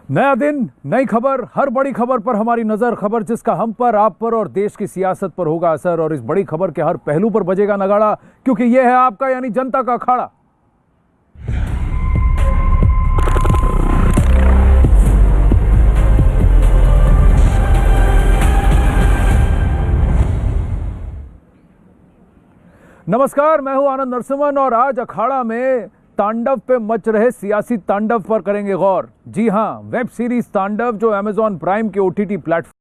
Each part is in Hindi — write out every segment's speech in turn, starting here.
नया दिन, नई खबर, हर बड़ी खबर पर हमारी नजर, खबर जिसका हम पर, आप पर और देश की सियासत पर होगा असर। और इस बड़ी खबर के हर पहलू पर बजेगा नगाड़ा, क्योंकि यह है आपका यानी जनता का अखाड़ा। नमस्कार, मैं हूं आनंद नरसिम्हन और आज अखाड़ा में तांडव पे मच रहे सियासी तांडव पर करेंगे गौर। जी हां, वेब सीरीज तांडव जो अमेजॉन प्राइम के ओटीटी प्लेटफॉर्म।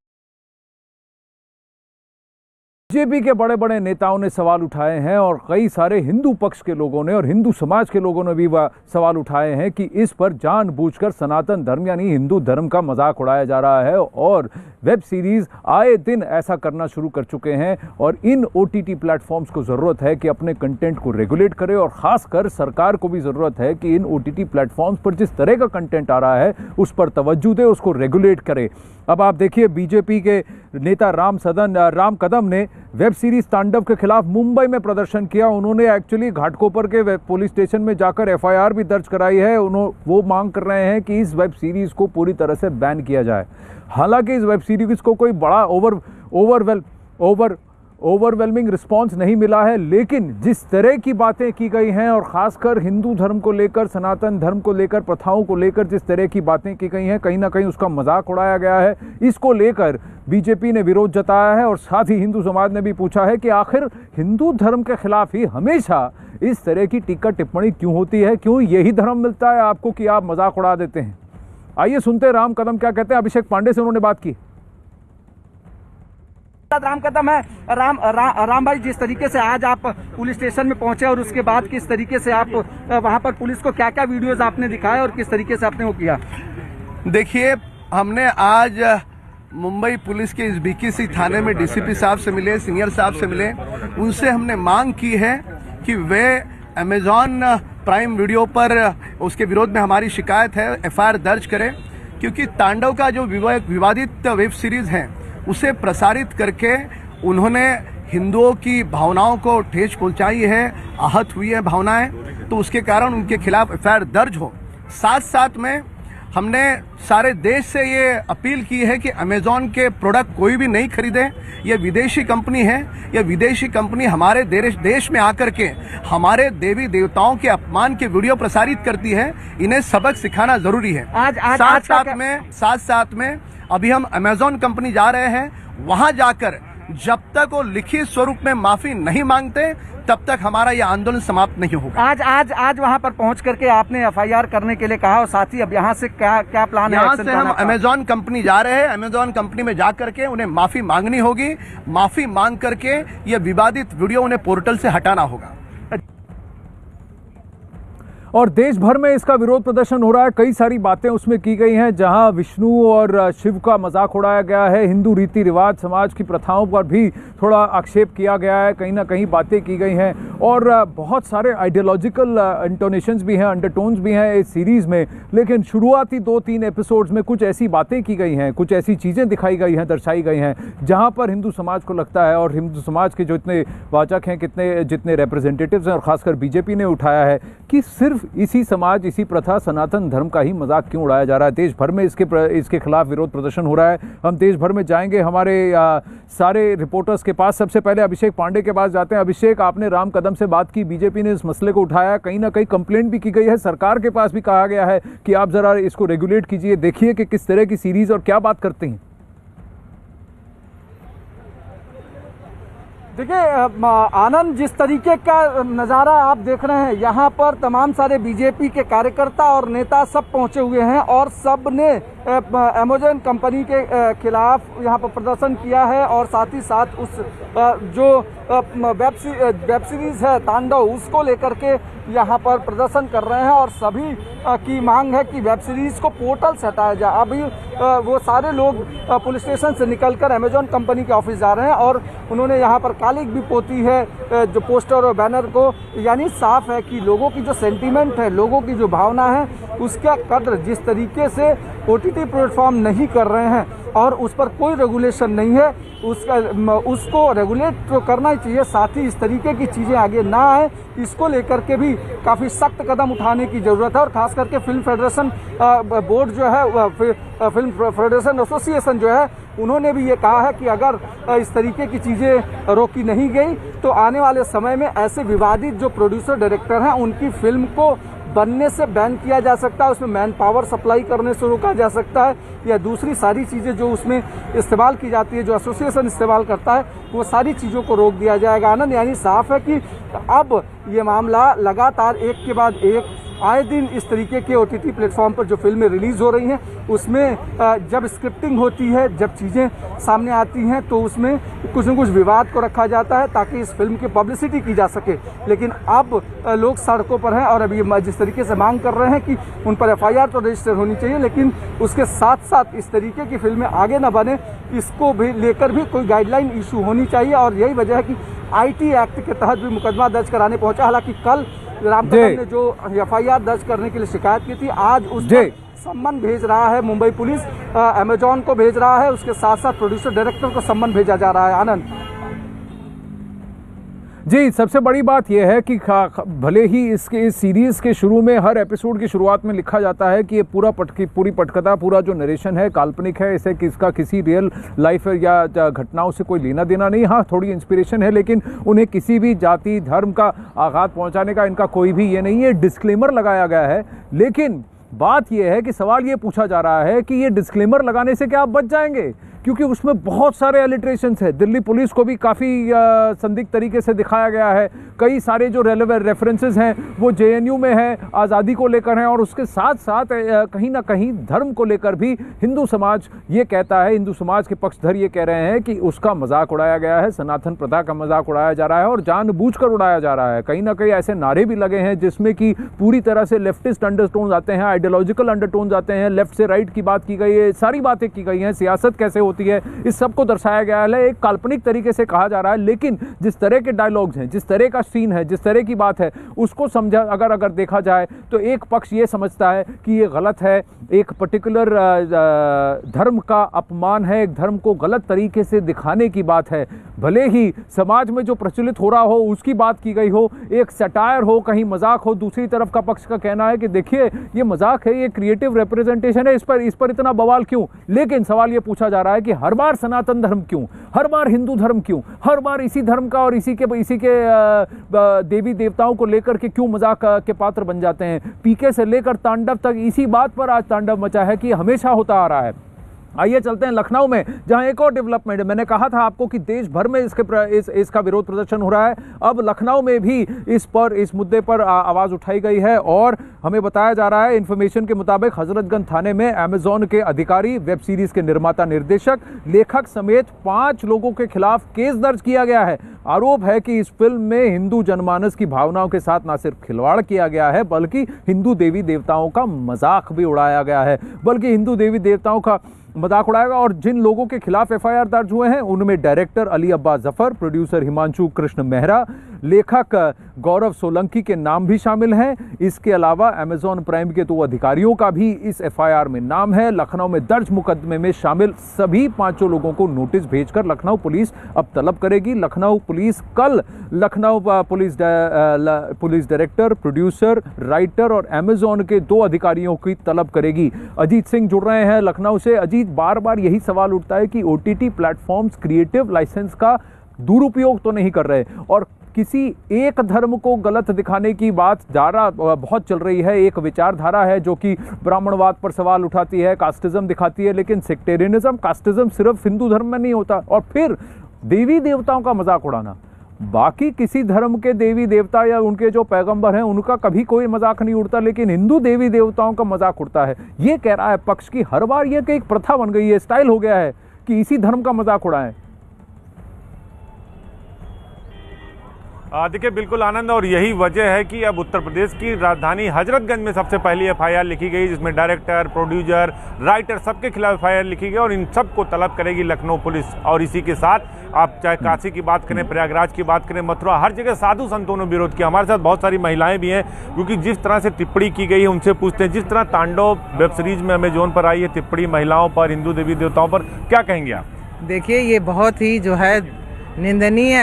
बीजेपी के बड़े बड़े नेताओं ने सवाल उठाए हैं और कई सारे हिंदू पक्ष के लोगों ने और हिंदू समाज के लोगों ने भी सवाल उठाए हैं कि इस पर जानबूझकर सनातन धर्म यानी हिंदू धर्म का मजाक उड़ाया जा रहा है। और वेब सीरीज आए दिन ऐसा करना शुरू कर चुके हैं और इन ओटीटी प्लेटफॉर्म्स को ज़रूरत है कि अपने कंटेंट को रेगुलेट करे और ख़ासकर सरकार को भी ज़रूरत है कि इन ओटीटी प्लेटफॉर्म्स पर जिस तरह का कंटेंट आ रहा है उस पर तवज्जो दे, उसको रेगुलेट करे। अब आप देखिए, बीजेपी के नेता राम कदम ने वेब सीरीज तांडव के खिलाफ मुंबई में प्रदर्शन किया। उन्होंने एक्चुअली घाटकोपर के पुलिस स्टेशन में जाकर एफआईआर भी दर्ज कराई है। वो मांग कर रहे हैं कि इस वेब सीरीज को पूरी तरह से बैन किया जाए। हालांकि इस वेब सीरीज को कोई बड़ा ओवरवेलमिंग रिस्पांस नहीं मिला है, लेकिन जिस तरह की बातें की गई हैं और ख़ासकर हिंदू धर्म को लेकर, सनातन धर्म को लेकर, प्रथाओं को लेकर जिस तरह की बातें की गई हैं, कहीं ना कहीं उसका मजाक उड़ाया गया है। इसको लेकर बीजेपी ने विरोध जताया है और साथ ही हिंदू समाज ने भी पूछा है कि आखिर हिंदू धर्म के खिलाफ ही हमेशा इस तरह की टीका टिप्पणी क्यों होती है? क्यों यही धर्म मिलता है आपको कि आप मजाक उड़ा देते हैं? आइए सुनते हैं राम कदम क्या कहते हैं। अभिषेक पांडे से उन्होंने बात की। राम कदम है। राम भाई, जिस तरीके से आज आप पुलिस स्टेशन में पहुंचे और उसके बाद किस तरीके से आप वहां पर पुलिस को क्या क्या वीडियोस आपने दिखाए और किस तरीके से आपने वो किया? देखिए, हमने आज मुंबई पुलिस के इस बीकेसी थाने में डीसीपी साहब से मिले, सीनियर साहब से मिले। उनसे हमने मांग की है कि वे अमेजॉन प्राइम वीडियो पर उसके विरोध में हमारी शिकायत है, एफआईआर दर्ज करें, क्योंकि तांडव का जो विवादित वेब सीरीज है उसे प्रसारित करके उन्होंने हिंदुओं की भावनाओं को ठेस पहुंचाई है, आहत हुई है भावनाएं, तो उसके कारण उनके खिलाफ एफआईआर दर्ज हो। साथ साथ में हमने सारे देश से ये अपील की है कि अमेजॉन के प्रोडक्ट कोई भी नहीं खरीदे। ये विदेशी कंपनी है, ये विदेशी कंपनी हमारे देश में आकर के हमारे देवी देवताओं के अपमान के वीडियो प्रसारित करती है। इन्हें सबक सिखाना जरूरी है। साथ साथ में अभी हम अमेजॉन कंपनी जा रहे हैं, वहां जाकर जब तक वो लिखित स्वरूप में माफी नहीं मांगते तब तक हमारा ये आंदोलन समाप्त नहीं होगा। आज वहां पर पहुंच करके आपने एफआईआर करने के लिए कहा और साथ ही अब यहाँ से क्या प्लान है? यहाँ से हम अमेजॉन कंपनी जा रहे हैं। अमेजॉन कंपनी में जा करके उन्हें माफी मांगनी होगी। माफी मांग करके ये विवादित वीडियो उन्हें पोर्टल से हटाना होगा। और देश भर में इसका विरोध प्रदर्शन हो रहा है। कई सारी बातें उसमें की गई हैं, जहां विष्णु और शिव का मजाक उड़ाया गया है, हिंदू रीति रिवाज, समाज की प्रथाओं पर भी थोड़ा आक्षेप किया गया है, कहीं ना कहीं बातें की गई हैं और बहुत सारे आइडियोलॉजिकल इंटोनेशंस भी हैं, अंडरटोन्स भी हैं इस सीरीज में। लेकिन शुरुआती 2-3 एपिसोड्स में कुछ ऐसी बातें की गई हैं, कुछ ऐसी चीज़ें दिखाई गई हैं, दर्शाई गई हैं, जहाँ पर हिंदू समाज को लगता है और हिंदू समाज के जो इतने वाचक हैं, जितने रिप्रेजेंटेटिव्स हैं और खासकर बीजेपी ने उठाया है कि सिर्फ इसी समाज, इसी प्रथा, सनातन धर्म का ही मजाक क्यों उड़ाया जा रहा है। देश भर में इसके खिलाफ विरोध प्रदर्शन हो रहा है। हम देश भर में जाएंगे, हमारे सारे रिपोर्टर्स के पास। सबसे पहले अभिषेक पांडे के पास जाते हैं। अभिषेक, आपने राम कदम से बात की, बीजेपी ने इस मसले को उठाया, कहीं ना कहीं कंप्लेंट भी की गई है, सरकार के पास भी कहा गया है कि आप जरा इसको रेगुलेट कीजिए, देखिए कि किस तरह की सीरीज और क्या बात करते हैं। देखिए आनंद, जिस तरीके का नज़ारा आप देख रहे हैं, यहाँ पर तमाम सारे बीजेपी के कार्यकर्ता और नेता सब पहुँचे हुए हैं और सब ने अमेजॉन कंपनी के खिलाफ यहाँ पर प्रदर्शन किया है और साथ ही साथ उस जो वेब सीरीज है तांडव, उसको लेकर के यहाँ पर प्रदर्शन कर रहे हैं और सभी की मांग है कि वेब सीरीज को पोर्टल से हटाया जाए। अभी वो सारे लोग पुलिस स्टेशन से निकलकर अमेजॉन कंपनी के ऑफिस जा रहे हैं और उन्होंने यहाँ पर कालिक भी पोती है जो पोस्टर और बैनर को। यानी साफ है कि लोगों की जो सेंटीमेंट है, लोगों की जो भावना है, उसका कद्र जिस तरीके से ओटीटी प्लेटफॉर्म नहीं कर रहे हैं, और उस पर कोई रेगुलेशन नहीं है। उसको रेगुलेट तो करना ही चाहिए, साथ ही इस तरीके की चीज़ें आगे ना आए, इसको लेकर के भी काफ़ी सख्त कदम उठाने की ज़रूरत है। और ख़ास करके फिल्म फेडरेशन बोर्ड जो है, फिल्म फेडरेशन एसोसिएशन जो है, उन्होंने भी ये कहा है कि अगर इस तरीके की चीज़ें रोकी नहीं गई तो आने वाले समय में ऐसे विवादित जो प्रोड्यूसर डायरेक्टर हैं उनकी फिल्म को बनने से बैन किया जा सकता है, उसमें मैन पावर सप्लाई करने से रोका जा सकता है, या दूसरी सारी चीज़ें जो उसमें इस्तेमाल की जाती है, जो एसोसिएशन इस्तेमाल करता है, वो सारी चीज़ों को रोक दिया जाएगा। आनंद, यानी साफ है कि अब ये मामला लगातार एक के बाद एक आए दिन इस तरीके के OTT प्लेटफॉर्म पर जो फिल्में रिलीज़ हो रही हैं उसमें जब स्क्रिप्टिंग होती है, जब चीज़ें सामने आती हैं तो उसमें कुछ न कुछ विवाद को रखा जाता है ताकि इस फिल्म की पब्लिसिटी की जा सके। लेकिन अब लोग सड़कों पर हैं और अभी जिस तरीके से मांग कर रहे हैं कि उन पर FIR तो रजिस्टर होनी चाहिए, लेकिन उसके साथ साथ इस तरीके की फिल्में आगे न बने, इसको भी लेकर भी कोई गाइडलाइन इशू होनी चाहिए। और यही वजह है कि IT एक्ट के तहत भी मुकदमा दर्ज कराने पहुंचा। हालांकि कल राम कदम ने जो FIR दर्ज करने के लिए शिकायत की थी, आज उस पर सम्मन भेज रहा है मुंबई पुलिस, अमेजॉन को भेज रहा है, उसके साथ साथ प्रोड्यूसर डायरेक्टर को सम्मन भेजा जा रहा है। आनंद जी, सबसे बड़ी बात यह है कि भले ही इस सीरीज़ के शुरू में, हर एपिसोड की शुरुआत में लिखा जाता है कि ये पूरी पटकथा, पूरा जो नरेशन है काल्पनिक है, इसे किसका किसी रियल लाइफ या घटनाओं से कोई लेना देना नहीं। हाँ, थोड़ी इंस्पिरेशन है, लेकिन उन्हें किसी भी जाति धर्म का आघात पहुंचाने का इनका कोई भी ये नहीं है। डिस्क्लेमर लगाया गया है, लेकिन बात यह है कि सवाल ये पूछा जा रहा है कि ये डिस्क्लेमर लगाने से क्या आप बच जाएंगे, क्योंकि उसमें बहुत सारे एलिट्रेशंस है। दिल्ली पुलिस को भी काफ़ी संदिग्ध तरीके से दिखाया गया है। कई सारे जो रेलेवेंट रेफरेंसेस हैं वो JNU में है, आज़ादी को लेकर हैं, और उसके साथ साथ कहीं ना कहीं धर्म को लेकर भी हिंदू समाज ये कहता है, हिंदू समाज के पक्षधर ये कह रहे हैं कि उसका मजाक उड़ाया गया है, सनातन प्रथा का मजाक उड़ाया जा रहा है और जानबूझकर उड़ाया जा रहा है। कहीं ना कहीं ऐसे नारे भी लगे हैं जिसमें कि पूरी तरह से लेफ्टिस्ट अंडरटोन्स आते हैं, आइडियोलॉजिकल अंडरटोन्स आते हैं, लेफ्ट से राइट की बात की गई है, सारी बातें की गई हैं, सियासत कैसे होती है, इस सब को दर्शाया गया है। एक काल्पनिक तरीके से कहा जा रहा है, लेकिन जिस तरह के डायलॉग्स हैं, जिस तरह का सीन है, जिस तरह की बात है, उसको समझा अगर देखा जाए तो एक पक्ष ये समझता है कि ये गलत है, एक पर्टिकुलर धर्म का अपमान है, एक धर्म को गलत तरीके से दिखाने की बात है। भले ही समाज में जो प्रचलित हो रहा हो उसकी बात की गई हो, एक सटायर हो, कहीं मजाक हो, दूसरी तरफ का पक्ष का कहना है कि देखिए ये मजाक है, ये क्रिएटिव रिप्रेजेंटेशन है, इस पर इतना बवाल क्यों। लेकिन सवाल ये पूछा जा रहा है कि हर बार सनातन धर्म क्यों, हर बार हिंदू धर्म क्यों, हर बार इसी धर्म का और इसी के देवी देवताओं को लेकर के क्यों मजाक के पात्र बन जाते हैं। PK से लेकर तांडव तक इसी बात पर आज तांडव मचा है कि हमेशा होता आ रहा है। आइए चलते हैं लखनऊ में, जहां एक और डेवलपमेंट है। मैंने कहा था आपको कि देश भर में इसका विरोध प्रदर्शन हो रहा है। अब लखनऊ में भी इस मुद्दे पर आवाज़ उठाई गई है और हमें बताया जा रहा है, इन्फॉर्मेशन के मुताबिक हजरतगंज थाने में अमेजॉन के अधिकारी, वेब सीरीज के निर्माता, निर्देशक, लेखक समेत 5 लोगों के खिलाफ केस दर्ज किया गया है। आरोप है कि इस फिल्म में हिंदू जनमानस की भावनाओं के साथ न सिर्फ खिलवाड़ किया गया है, बल्कि हिंदू देवी देवताओं का मजाक भी उड़ाया गया है, बल्कि हिंदू देवी देवताओं का मजाक उड़ाएगा। और जिन लोगों के खिलाफ FIR दर्ज हुए हैं उनमें डायरेक्टर अली अब्बास जफर, प्रोड्यूसर हिमांशु कृष्ण मेहरा, लेखक गौरव सोलंकी के नाम भी शामिल हैं। इसके अलावा अमेजॉन प्राइम के 2 अधिकारियों का भी इस FIR में नाम है। लखनऊ में दर्ज मुकदमे में शामिल सभी 5 लोगों को नोटिस भेजकर लखनऊ पुलिस अब तलब करेगी। लखनऊ पुलिस कल Lucknow police director, producer, writer और अमेजॉन के 2 अधिकारियों की तलब करेगी। अजीत सिंह जुड़ रहे हैं लखनऊ से। अजीत, बार बार यही सवाल उठता है कि OTT प्लेटफॉर्म्स क्रिएटिव लाइसेंस का दुरुपयोग तो नहीं कर रहे, और किसी एक धर्म को गलत दिखाने की बात बहुत चल रही है। एक विचारधारा है जो कि ब्राह्मणवाद पर सवाल उठाती है, कास्टिज्म दिखाती है, लेकिन सेक्टेरियनिज्म, कास्टिज्म सिर्फ हिंदू धर्म में नहीं होता। और फिर देवी देवताओं का मजाक उड़ाना, बाकी किसी धर्म के देवी देवता या उनके जो पैगंबर हैं उनका कभी कोई मजाक नहीं उड़ता, लेकिन हिंदू देवी देवताओं का मजाक उड़ता है। ये कह रहा है पक्ष की हर बार ये कि एक प्रथा बन गई है, स्टाइल हो गया है कि इसी धर्म का मजाक उड़ाएं। देखिए बिल्कुल आनंद, और यही वजह है कि अब उत्तर प्रदेश की राजधानी हजरतगंज में सबसे पहली एफआईआर लिखी गई, जिसमें डायरेक्टर, प्रोड्यूसर, राइटर सबके खिलाफ एफआईआर लिखी गई और इन सबको तलब करेगी लखनऊ पुलिस। और इसी के साथ आप चाहे काशी की बात करें, प्रयागराज की बात करें, मथुरा, हर जगह साधु संतों ने विरोध किया। हमारे साथ बहुत सारी महिलाएं भी हैं, क्योंकि जिस तरह से टिप्पणी की गई है उनसे पूछते हैं, जिस तरह तांडव वेब सीरीज में अमेजोन पर आई है टिप्पणी महिलाओं पर, हिंदू देवी देवताओं पर, क्या कहेंगे आप? देखिए ये बहुत ही जो है निंदनीय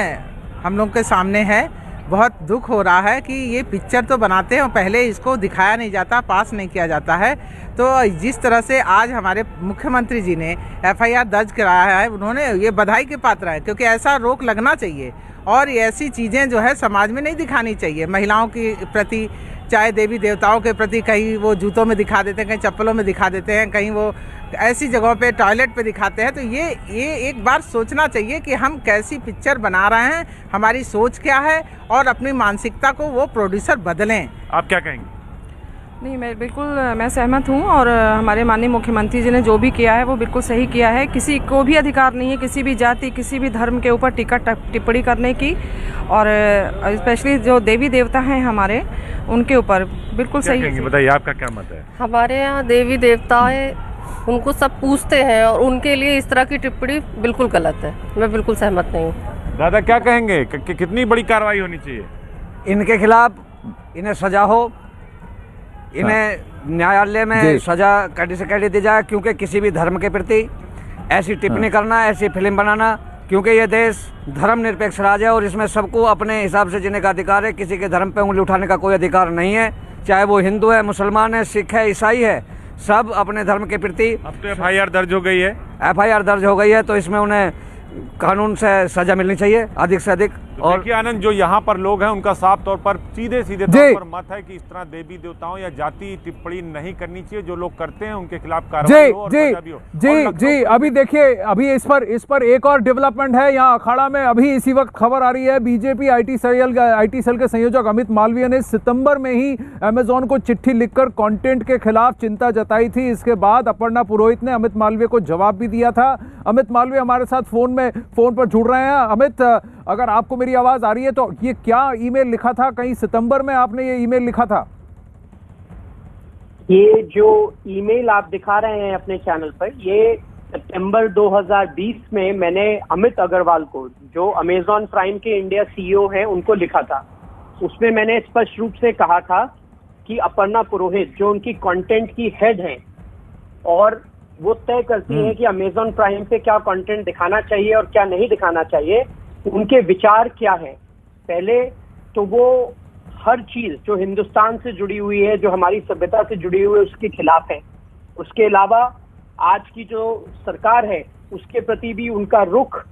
हम लोग के सामने है। बहुत दुख हो रहा है कि ये पिक्चर तो बनाते हैं और पहले इसको दिखाया नहीं जाता, पास नहीं किया जाता है। तो जिस तरह से आज हमारे मुख्यमंत्री जी ने एफआईआर दर्ज कराया है, उन्होंने ये बधाई के पात्र है, क्योंकि ऐसा रोक लगना चाहिए और ऐसी चीज़ें जो है समाज में नहीं दिखानी चाहिए। महिलाओं के प्रति, चाहे देवी देवताओं के प्रति, कहीं वो जूतों में दिखा देते हैं, कहीं चप्पलों में दिखा देते हैं, कहीं वो ऐसी जगहों पे टॉयलेट पे दिखाते हैं। तो ये एक बार सोचना चाहिए कि हम कैसी पिक्चर बना रहे हैं, हमारी सोच क्या है, और अपनी मानसिकता को वो प्रोड्यूसर बदलें। आप क्या कहेंगे? नहीं, मैं सहमत हूँ, और हमारे माननीय मुख्यमंत्री जी ने जो भी किया है वो बिल्कुल सही किया है। किसी को भी अधिकार नहीं है किसी भी जाति, किसी भी धर्म के ऊपर टिप्पणी करने की, और स्पेशली जो देवी देवता हैं हमारे, उनके ऊपर बिल्कुल सही। बताइए आपका क्या मत है? हमारे यहाँ देवी देवता है, उनको सब पूछते हैं, और उनके लिए इस तरह की टिप्पणी बिल्कुल गलत है। मैं बिल्कुल सहमत नहीं हूँ। दादा क्या कहेंगे, कितनी बड़ी कार्रवाई होनी चाहिए? इनके खिलाफ इन्हें सजा हो, इन्हें न्यायालय में सजा कड़ी से कड़ी दी जाए, क्योंकि किसी भी धर्म के प्रति ऐसी टिप्पणी करना, ऐसी फिल्म बनाना, क्योंकि ये देश धर्मनिरपेक्ष राज्य है और इसमें सबको अपने हिसाब से जीने का अधिकार है। किसी के धर्म पे उंगली उठाने का कोई अधिकार नहीं है, चाहे वो हिंदू है, मुसलमान है, सिख है, ईसाई है, सब अपने धर्म के प्रति। अब तो एफआईआर दर्ज हो गई है, एफआईआर दर्ज हो गई है, तो इसमें उन्हें कानून से सजा मिलनी चाहिए अधिक से अधिक। और देखिए आनंद, जो यहाँ पर लोग हैं उनका साफ तौर पर सीधे तौर पर मत है कि इस तरह देवी देवताओं या जाति टिप्पणी नहीं करनी चाहिए। जो लोग करते हैं उनके खिलाफ कार्रवाई हो और सजा भी हो। जी अभी देखिए, अभी इस पर एक और डेवलपमेंट है यहाँ अखाड़ा में। अभी इसी वक्त खबर आ रही है, बीजेपी आईटी सेल के संयोजक अमित मालवीय ने सितंबर में ही अमेजोन को चिट्ठी लिखकर कंटेंट के खिलाफ चिंता जताई थी। इसके बाद अपर्णा पुरोहित ने अमित मालवीय को जवाब भी दिया था। अमित मालवीय हमारे साथ फोन पर जुड़ रहे हैं। अमित, अगर आपको मेरी आवाज आ रही है तो ये क्या ईमेल लिखा था? कहीं सितंबर में आपने ये ईमेल लिखा था? ये जो ईमेल आप दिखा रहे हैं अपने चैनल पर, ये सितंबर 2020 में मैंने अमित अग्रवाल को, जो अमेजॉन प्राइम के इंडिया सीईओ हैं, उनको लिखा था। उसमें मैंने स्पष्ट रूप से कहा था कि अपर्णा पुरोहित, जो उनकी कंटेंट की हेड हैं और वो तय करती हैं कि अमेजॉन प्राइम पे क्या कंटेंट दिखाना चाहिए और क्या नहीं दिखाना चाहिए, उनके विचार क्या है। पहले तो वो हर चीज जो हिंदुस्तान से जुड़ी हुई है, जो हमारी सभ्यता से जुड़ी हुई है, उसके खिलाफ है। उसके अलावा आज की जो सरकार है उसके प्रति भी उनका रुख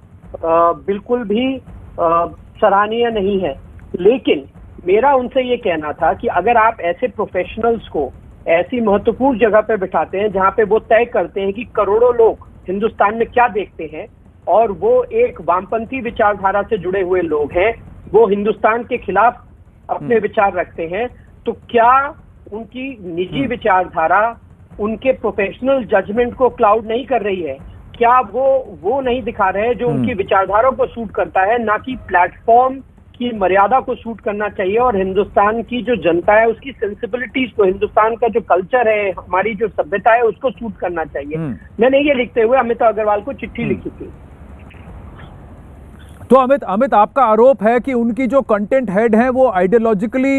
बिल्कुल भी सराहनीय नहीं है। लेकिन मेरा उनसे ये कहना था कि अगर आप ऐसे प्रोफेशनल्स को ऐसी महत्वपूर्ण जगह पे बिठाते हैं जहां पे वो तय करते हैं कि करोड़ों लोग हिंदुस्तान में क्या देखते हैं, और वो एक वामपंथी विचारधारा से जुड़े हुए लोग हैं, वो हिंदुस्तान के खिलाफ अपने विचार रखते हैं, तो क्या उनकी निजी विचारधारा उनके प्रोफेशनल जजमेंट को क्लाउड नहीं कर रही है? क्या वो नहीं दिखा रहे हैं जो उनकी विचारधारा को सूट करता है, ना कि प्लेटफॉर्म की मर्यादा को सूट करना चाहिए और हिंदुस्तान की जो जनता है उसकी सेंसिबिलिटीज को, हिंदुस्तान का जो कल्चर है, हमारी जो सभ्यता है, उसको सूट करना चाहिए। मैंने ये लिखते हुए अमित अग्रवाल को चिट्ठी लिखी थी। तो अमित, आपका आरोप है कि उनकी जो कंटेंट हेड हैं वो आइडियोलॉजिकली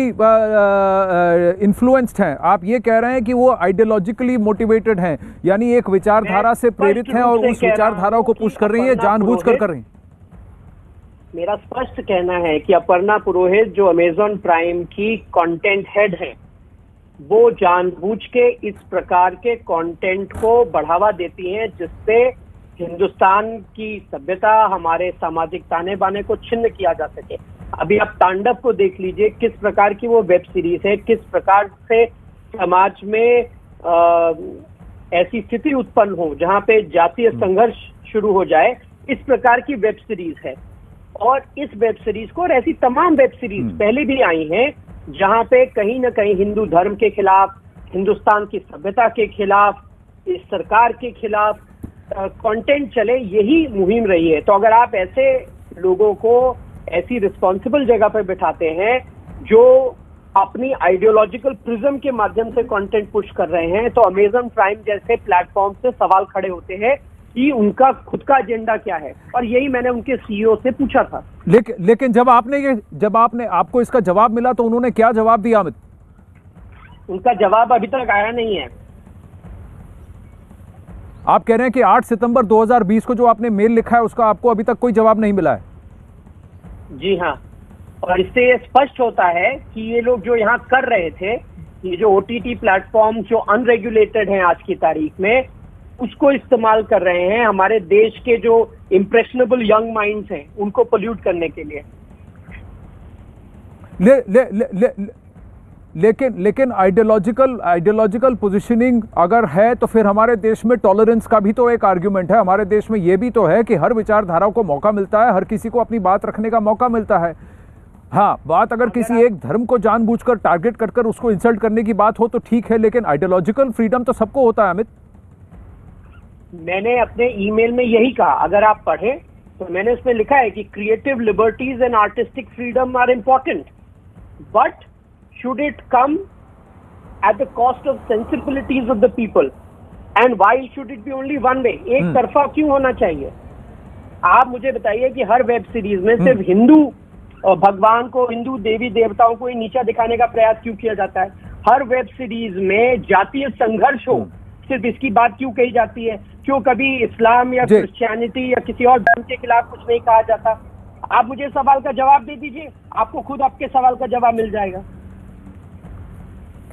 इन्फ्लुएंस्ड हैं। आप ये कह रहे हैं कि वो आइडियोलॉजिकली मोटिवेटेड हैं, यानी एक विचारधारा से प्रेरित हैं और उस विचारधारा को पुश कर रही है, जानबूझकर कर रही हैं। मेरा स्पष्ट कहना है कि अपर्णा पुरोहित, जो अमेजॉन प्राइम की कंटेंट हेड है, वो जानबूझ के इस प्रकार के कंटेंट को बढ़ावा देती हैं जिससे हिंदुस्तान की सभ्यता, हमारे सामाजिक ताने बाने को छिन्न किया जा सके। अभी आप तांडव को देख लीजिए, किस प्रकार की वो वेब सीरीज है, किस प्रकार से समाज में ऐसी स्थिति उत्पन्न हो जहां पे जातीय संघर्ष शुरू हो जाए, इस प्रकार की वेब सीरीज है। और इस वेब सीरीज को, और ऐसी तमाम वेब सीरीज पहले भी आई हैं जहां पे कहीं ना कहीं हिंदू धर्म के खिलाफ, हिंदुस्तान की सभ्यता के खिलाफ, इस सरकार के खिलाफ कंटेंट चले, यही मुहिम रही है। तो अगर आप ऐसे लोगों को ऐसी रिस्पॉन्सिबल जगह पर बिठाते हैं जो अपनी आइडियोलॉजिकल प्रिज्म के माध्यम से कंटेंट पुश कर रहे हैं, तो अमेजन प्राइम जैसे प्लेटफॉर्म से सवाल खड़े होते हैं कि उनका खुद का एजेंडा क्या है। और यही मैंने उनके सीईओ से पूछा था। लेकिन जब आपको इसका जवाब मिला तो उन्होंने क्या जवाब दिया अमित? उनका जवाब अभी तक आया नहीं है। आप कह रहे हैं कि 8 सितंबर 2020 को जो आपने मेल लिखा है उसका आपको अभी तक कोई जवाब नहीं मिला है? जी हाँ, और इससे ये स्पष्ट होता है कि ये लोग जो यहाँ कर रहे थे, ये जो OTT प्लेटफॉर्म जो अनरेगुलेटेड हैं आज की तारीख में, उसको इस्तेमाल कर रहे हैं हमारे देश के जो इम्प्रेशनेबल यंग माइंड्स हैं उनको पोल्यूट करने के लिए। लेकिन आइडियोलॉजिकल पोजीशनिंग अगर है तो फिर हमारे देश में टॉलरेंस का भी तो एक आर्ग्यूमेंट है। हमारे देश में ये भी तो है कि हर विचारधारा को मौका मिलता है, हर किसी को अपनी बात रखने का मौका मिलता है। हाँ, बात अगर किसी एक धर्म को जानबूझकर टारगेट कर उसको इंसल्ट करने की बात हो तो ठीक है, लेकिन आइडियोलॉजिकल फ्रीडम तो सबको होता है अमित। मैंने अपने ईमेल में यही कहा, अगर आप पढ़ें तो मैंने उसमें लिखा है कि creative liberties and artistic freedom are important, but should it come at the cost of sensibilities of the people? And why should it be only one way? एक तरफा क्यों होना चाहिए? आप मुझे बताइए कि हर वेब सीरीज में सिर्फ हिंदू भगवान को, हिंदू देवी देवताओं को ही नीचा दिखाने का प्रयास क्यों किया जाता है? हर वेब सीरीज में जातीय संघर्ष हो, सिर्फ इसकी बात क्यों कही जाती है? क्यों कभी इस्लाम या क्रिश्चियनिटी या किसी और धर्म के खिलाफ कुछ नहीं कहा जाता? आप मुझे सवाल का जवाब दे दीजिए, आपको खुद आपके सवाल का जवाब मिल जाएगा।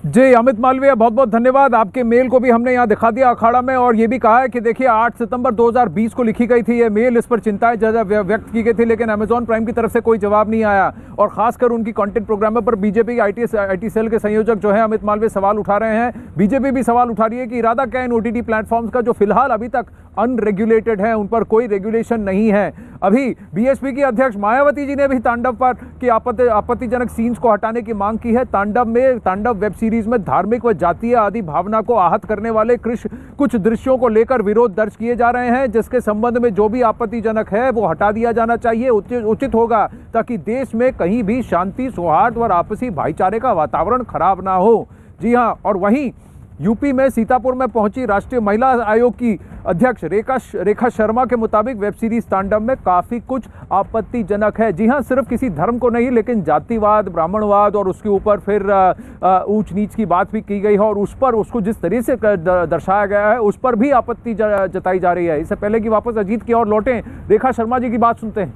जी अमित मालवीय, बहुत बहुत धन्यवाद। आपके मेल को भी हमने यहाँ दिखा दिया अखाड़ा में, और ये भी कहा है कि देखिए 8 सितंबर 2020 को लिखी गई थी ये मेल, इस पर चिंताएं व्यक्त की गई थी, लेकिन अमेजॉन प्राइम की तरफ से कोई जवाब नहीं आया। और खासकर उनकी कंटेंट प्रोग्रामों पर बीजेपी के आईटी सेल के संयोजक जो है अमित मालवीय सवाल उठा रहे हैं। बीजेपी भी सवाल उठा रही है कि इरादा क्या है इन OTT प्लेटफॉर्म्स का जो फिलहाल अभी तक अनरेगुलेटेड है, उन पर कोई रेगुलेशन नहीं है। अभी बीएसपी की अध्यक्ष मायावती जी ने भी तांडव पर की आपत्तिजनक सीन्स को हटाने की मांग की है। तांडव वेब सीरीज में धार्मिक व जातीय आदि भावना को आहत करने वाले कुछ दृश्यों को लेकर विरोध दर्ज किए जा रहे हैं, जिसके संबंध में जो भी आपत्तिजनक है वो हटा दिया जाना चाहिए, उचित होगा, ताकि देश में कहीं भी शांति, सौहार्द और आपसी भाईचारे का वातावरण खराब ना हो। जी हाँ, और वहीं यूपी में सीतापुर में पहुंची राष्ट्रीय महिला आयोग की अध्यक्ष रेखा शर्मा के मुताबिक वेब सीरीज तांडव में काफी कुछ आपत्तिजनक है। जी हां, सिर्फ किसी धर्म को नहीं, लेकिन जातिवाद, ब्राह्मणवाद और उसके ऊपर फिर ऊंच नीच की बात भी की गई है, और उस पर उसको जिस तरीके से दर्शाया गया है उस पर भी आपत्ति जताई जा रही है। इससे पहले कि वापस अजीत की ओर लौटें, रेखा शर्मा जी की बात सुनते हैं।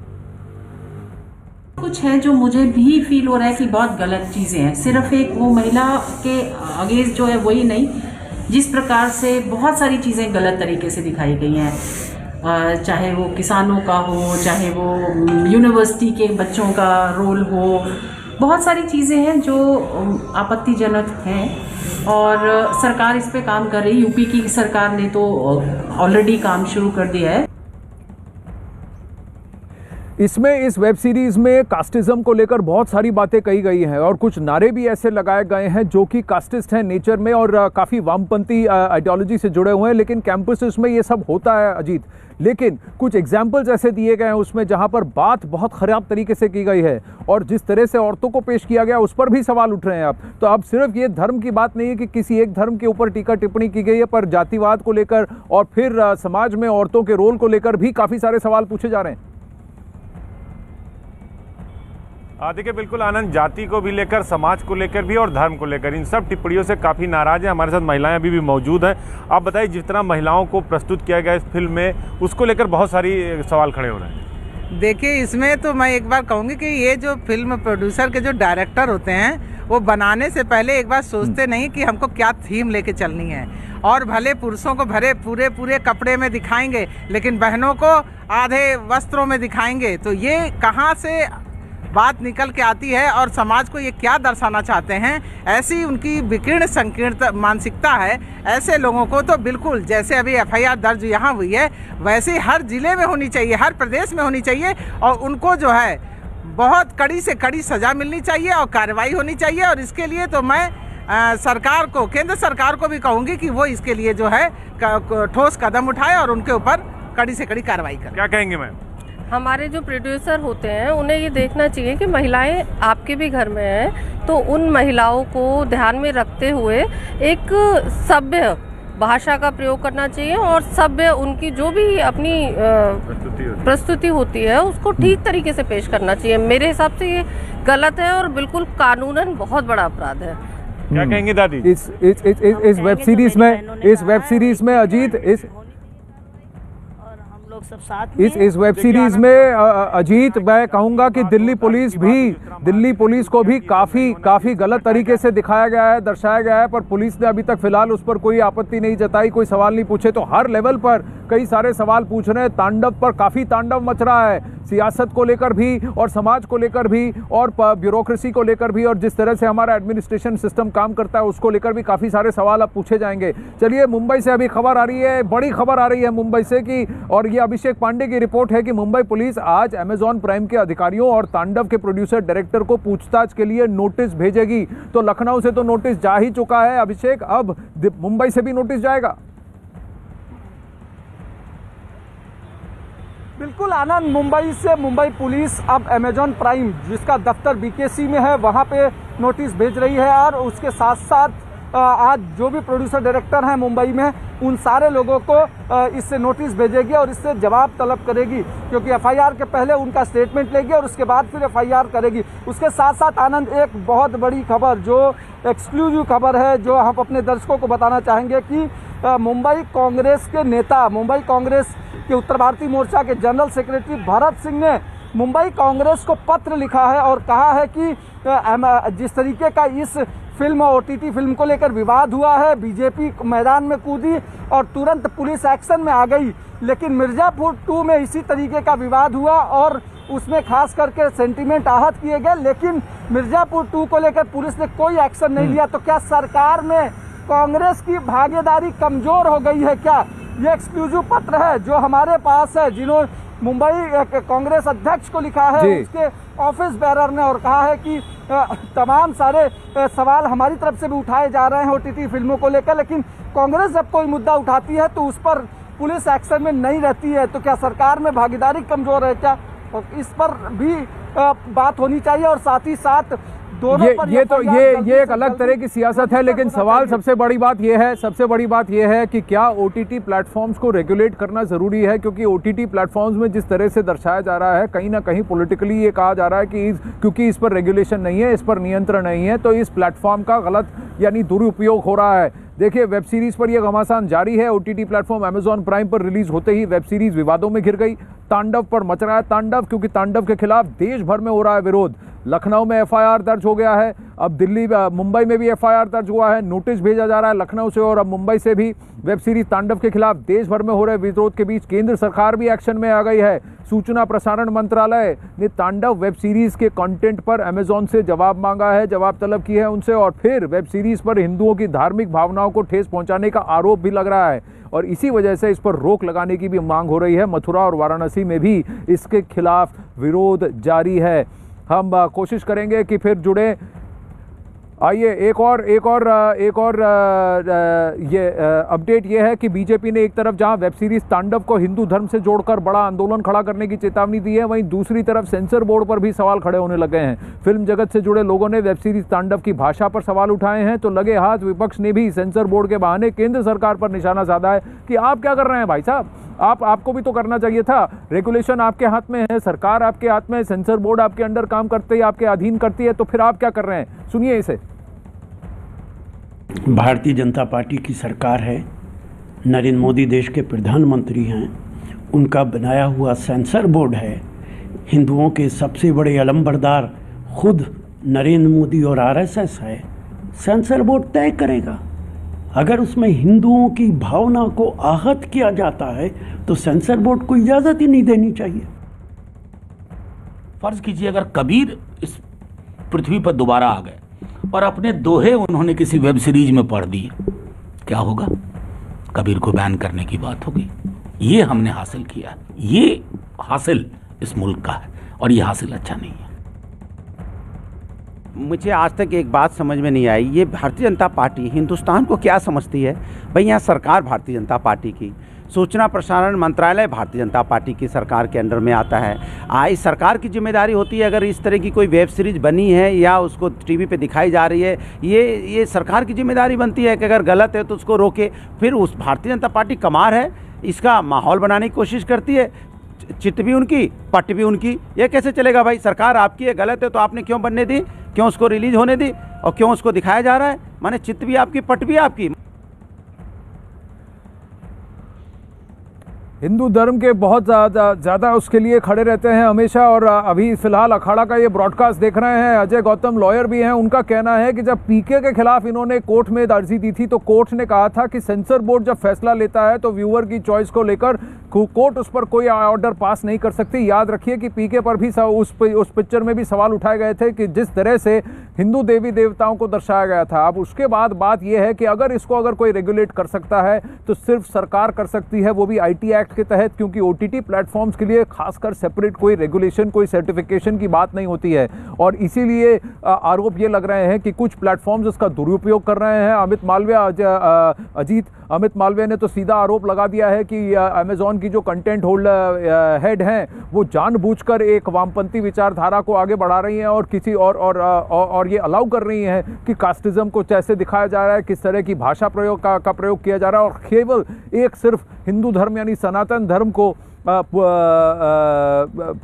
कुछ है जो मुझे भी फील हो रहा है कि बहुत गलत चीज़ें हैं। सिर्फ एक वो महिला के अगेंस्ट जो है वही नहीं, जिस प्रकार से बहुत सारी चीज़ें गलत तरीके से दिखाई गई हैं, चाहे वो किसानों का हो, चाहे वो यूनिवर्सिटी के बच्चों का रोल हो, बहुत सारी चीज़ें हैं जो आपत्तिजनक हैं और सरकार इस पे काम कर रही है। यूपी की सरकार ने तो ऑलरेडी काम शुरू कर दिया है। इसमें इस वेब सीरीज में कास्टिज्म को लेकर बहुत सारी बातें कही गई हैं, और कुछ नारे भी ऐसे लगाए गए हैं जो कि कास्टिस्ट हैं नेचर में और काफ़ी वामपंथी आइडियोलॉजी से जुड़े हुए हैं। लेकिन कैंपसेस में ये सब होता है अजीत, लेकिन कुछ एग्जाम्पल्स ऐसे दिए गए हैं उसमें जहां पर बात बहुत खराब तरीके से की गई है, और जिस तरह से औरतों को पेश किया गया उस पर भी सवाल उठ रहे हैं। अब तो अब सिर्फ ये धर्म की बात नहीं है कि किसी एक धर्म के ऊपर टीका टिप्पणी की गई है, पर जातिवाद को लेकर और फिर समाज में औरतों के रोल को लेकर भी काफ़ी सारे सवाल पूछे जा रहे हैं। देखिए, बिल्कुल आनंद, जाति को भी लेकर, समाज को लेकर भी और धर्म को लेकर, इन सब टिप्पणियों से काफ़ी नाराज हैं। हमारे साथ महिलाएं अभी भी मौजूद हैं। आप बताइए, जिस तरह महिलाओं को प्रस्तुत किया गया इस फिल्म में, उसको लेकर बहुत सारी सवाल खड़े हो रहे हैं। देखिए, इसमें तो मैं एक बार कहूँगी कि ये जो फिल्म प्रोड्यूसर के जो डायरेक्टर होते हैं वो बनाने से पहले एक बार सोचते नहीं कि हमको क्या थीम लेके चलनी है। और भले पुरुषों को भरे पूरे कपड़े में दिखाएंगे, लेकिन बहनों को आधे वस्त्रों में दिखाएंगे, तो ये कहाँ से बात निकल के आती है और समाज को ये क्या दर्शाना चाहते हैं? ऐसी उनकी विकीर्ण संकीर्ण मानसिकता है। ऐसे लोगों को तो बिल्कुल, जैसे अभी FIR दर्ज यहाँ हुई है, वैसे हर जिले में होनी चाहिए, हर प्रदेश में होनी चाहिए, और उनको जो है बहुत कड़ी से कड़ी सज़ा मिलनी चाहिए और कार्रवाई होनी चाहिए। और इसके लिए तो मैं सरकार को, केंद्र सरकार को भी कहूँगी कि वो इसके लिए जो है ठोस कदम उठाए और उनके ऊपर कड़ी से कड़ी कार्रवाई करे। क्या कहेंगे मैम? हमारे जो प्रोड्यूसर होते हैं उन्हें ये देखना चाहिए कि महिलाएं आपके भी घर में हैं, तो उन महिलाओं को ध्यान में रखते हुए एक सभ्य भाषा का प्रयोग करना चाहिए और सभ्य उनकी जो भी अपनी प्रस्तुति होती है उसको ठीक तरीके से पेश करना चाहिए। मेरे हिसाब से ये गलत है और बिल्कुल कानूनन बहुत बड़ा अपराध है। क्या कहेंगे दादी? इस वेब सीरीज में अजीत इस वेब सीरीज में अजीत, मैं कहूंगा कि दिल्ली पुलिस को भी काफी गलत तरीके से दिखाया गया है, दर्शाया गया है, पर पुलिस ने अभी तक फिलहाल उस पर कोई आपत्ति नहीं जताई, कोई सवाल नहीं पूछे। तो हर लेवल पर कई सारे सवाल पूछ रहे हैं। तांडव पर काफी तांडव मच रहा है, सियासत को लेकर भी और समाज को लेकर भी और ब्यूरोक्रेसी को लेकर भी, और जिस तरह से हमारा एडमिनिस्ट्रेशन सिस्टम काम करता है उसको लेकर भी काफी सारे सवाल अब पूछे जाएंगे। चलिए, मुंबई से अभी खबर आ रही है, बड़ी खबर आ रही है मुंबई से कि, और ये अभिषेक पांडे की रिपोर्ट है कि मुंबई पुलिस आज अमेजॉन प्राइम के अधिकारियों और तांडव के प्रोड्यूसर डायरेक्टर को पूछताछ के लिए नोटिस भेजेगी। तो लखनऊ से तो नोटिस जा ही चुका है अभिषेक, अब मुंबई से भी नोटिस जाएगा। बिल्कुल आनंद, मुंबई से मुंबई पुलिस अब अमेजॉन प्राइम जिसका दफ्तर बीकेसी में है वहां पे नोटिस भेज रही है, और उसके साथ साथ आज जो भी प्रोड्यूसर डायरेक्टर हैं मुंबई में उन सारे लोगों को इससे नोटिस भेजेगी और इससे जवाब तलब करेगी, क्योंकि एफआईआर के पहले उनका स्टेटमेंट लेगी और उसके बाद फिर एफआईआर करेगी। उसके साथ साथ आनंद, एक बहुत बड़ी खबर जो एक्सक्लूसिव खबर है जो हम अपने दर्शकों को बताना चाहेंगे कि मुंबई कांग्रेस के नेता, मुंबई कांग्रेस के उत्तर भारतीय मोर्चा के जनरल सेक्रेटरी भरत सिंह ने मुंबई कांग्रेस को पत्र लिखा है और कहा है कि जिस तरीके का इस फिल्म ओटीटी फिल्म को लेकर विवाद हुआ है, बीजेपी मैदान में कूदी और तुरंत पुलिस एक्शन में आ गई, लेकिन मिर्जापुर 2 में इसी तरीके का विवाद हुआ और उसमें खास करके सेंटीमेंट आहत किए गए, लेकिन मिर्जापुर 2 को लेकर पुलिस ने कोई एक्शन नहीं लिया। तो क्या सरकार में कांग्रेस की भागीदारी कमजोर हो गई है क्या? ये एक्सक्लूसिव पत्र है जो हमारे पास है, जिन्होंने मुंबई कांग्रेस अध्यक्ष को लिखा है उसके ऑफिस बेरर ने, और कहा है कि तमाम सारे सवाल हमारी तरफ से भी उठाए जा रहे हैं ओटीटी फिल्मों को लेकर, लेकिन कांग्रेस जब कोई मुद्दा उठाती है तो उस पर पुलिस एक्शन में नहीं रहती है। तो क्या सरकार में भागीदारी कमजोर है क्या? और इस पर भी बात होनी चाहिए, और साथ ही साथ दोनों पर ये एक अलग तरह की सियासत है, लेकिन सवाल सबसे बड़ी बात ये है कि क्या ओटीटी प्लेटफॉर्म्स को रेगुलेट करना जरूरी है? क्योंकि ओटीटी प्लेटफॉर्म्स में जिस तरह से दर्शाया जा रहा है, कहीं ना कहीं पॉलिटिकली ये कहा जा रहा है कि क्योंकि इस पर रेगुलेशन नहीं है, इस पर नियंत्रण नहीं है, तो इस प्लेटफॉर्म का गलत यानी दुरुपयोग हो रहा है। देखिए, वेब सीरीज पर यह घमासान जारी है। ओटीटी प्लेटफॉर्म अमेजॉन प्राइम पर रिलीज होते ही वेब सीरीज विवादों में घिर गई। तांडव पर मच रहा है तांडव, क्योंकि तांडव के खिलाफ देश भर में हो रहा है विरोध। लखनऊ में एफआईआर दर्ज हो गया है, अब मुंबई में भी एफआईआर दर्ज हुआ है, नोटिस भेजा जा रहा है लखनऊ से और अब मुंबई से भी। वेब सीरीज तांडव के खिलाफ देश भर में हो रहे विरोध के बीच केंद्र सरकार भी एक्शन में आ गई है। सूचना प्रसारण मंत्रालय ने तांडव वेब सीरीज के कंटेंट पर अमेजॉन से जवाब मांगा है, जवाब तलब की है उनसे, और फिर वेब सीरीज पर हिंदुओं की धार्मिक भावनाओं को ठेस पहुंचाने का आरोप भी लग रहा है, और इसी वजह से इस पर रोक लगाने की भी मांग हो रही है। मथुरा और वाराणसी में भी इसके खिलाफ विरोध जारी है। हम कोशिश करेंगे कि फिर जुड़े। आइए एक और ये अपडेट ये है कि बीजेपी ने एक तरफ जहां वेब सीरीज तांडव को हिंदू धर्म से जोड़कर बड़ा आंदोलन खड़ा करने की चेतावनी दी है, वहीं दूसरी तरफ सेंसर बोर्ड पर भी सवाल खड़े होने लगे हैं। फिल्म जगत से जुड़े लोगों ने वेब सीरीज तांडव की भाषा पर सवाल उठाए हैं, तो लगे हाथ विपक्ष ने भी सेंसर बोर्ड के बहाने केंद्र सरकार पर निशाना साधा है कि आप क्या कर रहे हैं भाई साहब, आपको भी तो करना चाहिए था। रेगुलेशन आपके हाथ में है, सरकार आपके हाथ में है, सेंसर बोर्ड आपके अंडर काम करते है, आपके अधीन करती है, तो फिर आप क्या कर रहे हैं? सुनिए इसे। भारतीय जनता पार्टी की सरकार है, नरेंद्र मोदी देश के प्रधानमंत्री हैं, उनका बनाया हुआ सेंसर बोर्ड है। हिंदुओं के सबसे बड़े अलंबरदार खुद नरेंद्र मोदी और आरएसएस है। सेंसर बोर्ड तय करेगा। अगर उसमें हिंदुओं की भावना को आहत किया जाता है तो सेंसर बोर्ड को इजाजत ही नहीं देनी चाहिए। फर्ज कीजिए अगर कबीर इस पृथ्वी पर दोबारा आ गए और अपने दोहे उन्होंने किसी वेब सीरीज में पढ़ दिए, क्या होगा? कबीर को बैन करने की बात होगी। ये हमने हासिल किया, ये हासिल इस मुल्क का है और ये हासिल अच्छा नहीं है। मुझे आज तक एक बात समझ में नहीं आई, ये भारतीय जनता पार्टी हिंदुस्तान को क्या समझती है? भाई यहाँ सरकार भारतीय जनता पार्टी की, सूचना प्रसारण मंत्रालय भारतीय जनता पार्टी की सरकार के अंडर में आता है। इस सरकार की जिम्मेदारी होती है, अगर इस तरह की कोई वेब सीरीज बनी है या उसको टीवी पे दिखाई जा रही है, ये सरकार की जिम्मेदारी बनती है कि अगर गलत है तो उसको रोके। फिर उस भारतीय जनता पार्टी कमार है, इसका माहौल बनाने की कोशिश करती है, चिट भी उनकी, पट भी उनकी। ये कैसे चलेगा भाई? सरकार आपकी है, गलत है तो आपने क्यों बनने दी, क्यों उसको रिलीज होने दी और क्यों उसको दिखाया जा रहा है? माने चिट भी आपकी, पट भी आपकी। हिंदू धर्म के बहुत ज़्यादा उसके लिए खड़े रहते हैं हमेशा। और अभी फिलहाल अखाड़ा का ये ब्रॉडकास्ट देख रहे हैं, अजय गौतम लॉयर भी हैं, उनका कहना है कि जब पीके के खिलाफ इन्होंने कोर्ट में अर्जी दी थी तो कोर्ट ने कहा था कि सेंसर बोर्ड जब फैसला लेता है तो व्यूअर की चॉइस को लेकर कोर्ट उस पर कोई ऑर्डर पास नहीं कर सकती। याद रखिए कि पीके पर भी उस पिक्चर में भी सवाल उठाए गए थे कि जिस तरह से हिंदू देवी देवताओं को दर्शाया गया था। अब उसके बाद बात यह है कि अगर कोई रेगुलेट कर सकता है तो सिर्फ सरकार कर सकती है, वो भी IT एक्ट के तहत, क्योंकि OTT प्लेटफॉर्म्स के लिए खासकर सेपरेट कोई रेगुलेशन, कोई सर्टिफिकेशन की बात नहीं होती है। और इसीलिए आरोप ये लग रहे हैं कि कुछ प्लेटफॉर्म्स उसका दुरुपयोग कर रहे हैं। अमित मालवीय ने तो सीधा आरोप लगा दिया है कि अमेजॉन की जो कंटेंट होल्डर हेड हैं वो जानबूझकर एक वामपंथी विचारधारा को आगे बढ़ा रही हैं और किसी और ये अलाउ कर रही हैं कि कास्टिज्म को कैसे दिखाया जा रहा है, किस तरह की भाषा प्रयोग का प्रयोग किया जा रहा है, और केवल एक सिर्फ हिंदू धर्म यानी सनातन धर्म को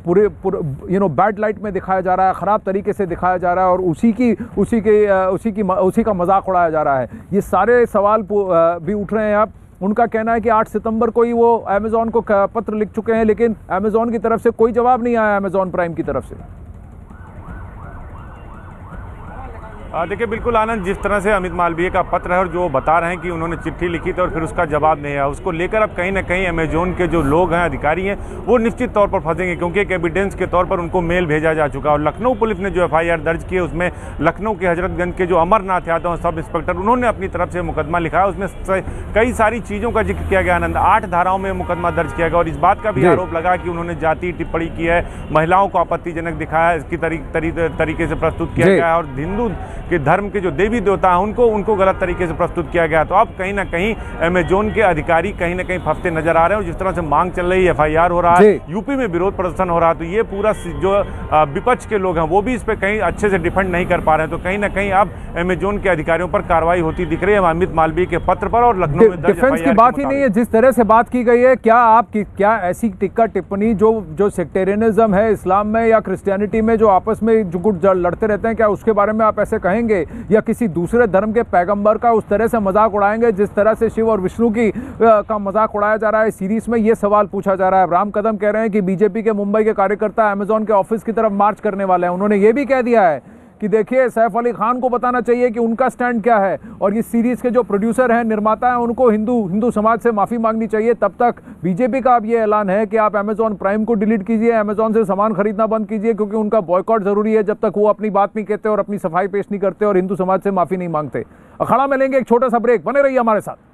पूरे बैड लाइट में दिखाया जा रहा है, ख़राब तरीके से दिखाया जा रहा है और उसी का मजाक उड़ाया जा रहा है। ये सारे सवाल भी उठ रहे हैं। अब उनका कहना है कि 8 सितंबर को ही वो अमेज़ॉन को पत्र लिख चुके हैं, लेकिन अमेज़ॉन की तरफ से कोई जवाब नहीं आया, अमेज़ॉन प्राइम की तरफ से। देखिए बिल्कुल आनंद, जिस तरह से अमित मालवीय का पत्र है और जो बता रहे हैं कि उन्होंने चिट्ठी लिखी थी और फिर उसका जवाब नहीं आया, उसको लेकर अब कहीं ना कहीं अमेजोन के जो लोग हैं, अधिकारी हैं, वो निश्चित तौर पर फंसेंगे, क्योंकि एक एविडेंस के तौर पर उनको मेल भेजा जा चुका है। और लखनऊ पुलिस ने जो FIR दर्ज की है उसमें लखनऊ के हजरतगंज के जो अमरनाथ यादव सब इंस्पेक्टर, उन्होंने अपनी तरफ से मुकदमा लिखा है। उसमें कई सारी चीज़ों का जिक्र किया गया आनंद, 8 धाराओं में मुकदमा दर्ज किया गया और इस बात का भी आरोप लगा कि उन्होंने जाति टिप्पणी की है, महिलाओं को आपत्तिजनक दिखाया, इसकी तरीके से प्रस्तुत किया गया है और हिंदू के धर्म के जो देवी देवता हैं उनको गलत तरीके से प्रस्तुत किया गया। तो अब कहीं ना कहीं अमेजोन के अधिकारी कहीं ना कहीं फंसते नजर आ रहे हैं और जिस तरह से मांग चल रही है, FIR हो रहा है, यूपी में विरोध प्रदर्शन हो रहा है, तो ये पूरा जो विपक्ष के लोग हैं वो भी इस पर कहीं अच्छे से डिफेंड नहीं कर पा रहे हैं। तो कहीं ना कहीं अब अमेजोन के अधिकारियों पर कार्रवाई होती दिख रही है अमित मालवीय के पत्र पर और लखनऊ में डिफेंस की बात ही नहीं है। जिस तरह से बात की गई है, क्या ऐसी टिक्का टिप्पणी जो सेक्टेरियनिज्म है इस्लाम में या क्रिश्चियनिटी में, जो आपस में जुगुट लड़ते रहते हैं, क्या उसके बारे में आप ऐसे कहेंगे या किसी दूसरे धर्म के पैगंबर का उस तरह से मजाक उड़ाएंगे जिस तरह से शिव और विष्णु का मजाक उड़ाया जा रहा है सीरीज में? ये सवाल पूछा जा रहा है। राम कदम कह रहे हैं कि बीजेपी के मुंबई के कार्यकर्ता अमेजॉन के ऑफिस की तरफ मार्च करने वाले हैं। उन्होंने ये भी कह दिया है कि देखिए सैफ अली खान को बताना चाहिए कि उनका स्टैंड क्या है और ये सीरीज के जो प्रोड्यूसर हैं, निर्माता हैं, उनको हिंदू समाज से माफी मांगनी चाहिए। तब तक बीजेपी का अब ये ऐलान है कि आप अमेजॉन प्राइम को डिलीट कीजिए, अमेजॉन से सामान खरीदना बंद कीजिए, क्योंकि उनका बॉयकॉट जरूरी है जब तक वो अपनी बात नहीं कहते और अपनी सफाई पेश नहीं करते और हिंदू समाज से माफी नहीं मांगते। अखाड़ा में लेंगे एक छोटा सा ब्रेक, बने रहिए हमारे साथ।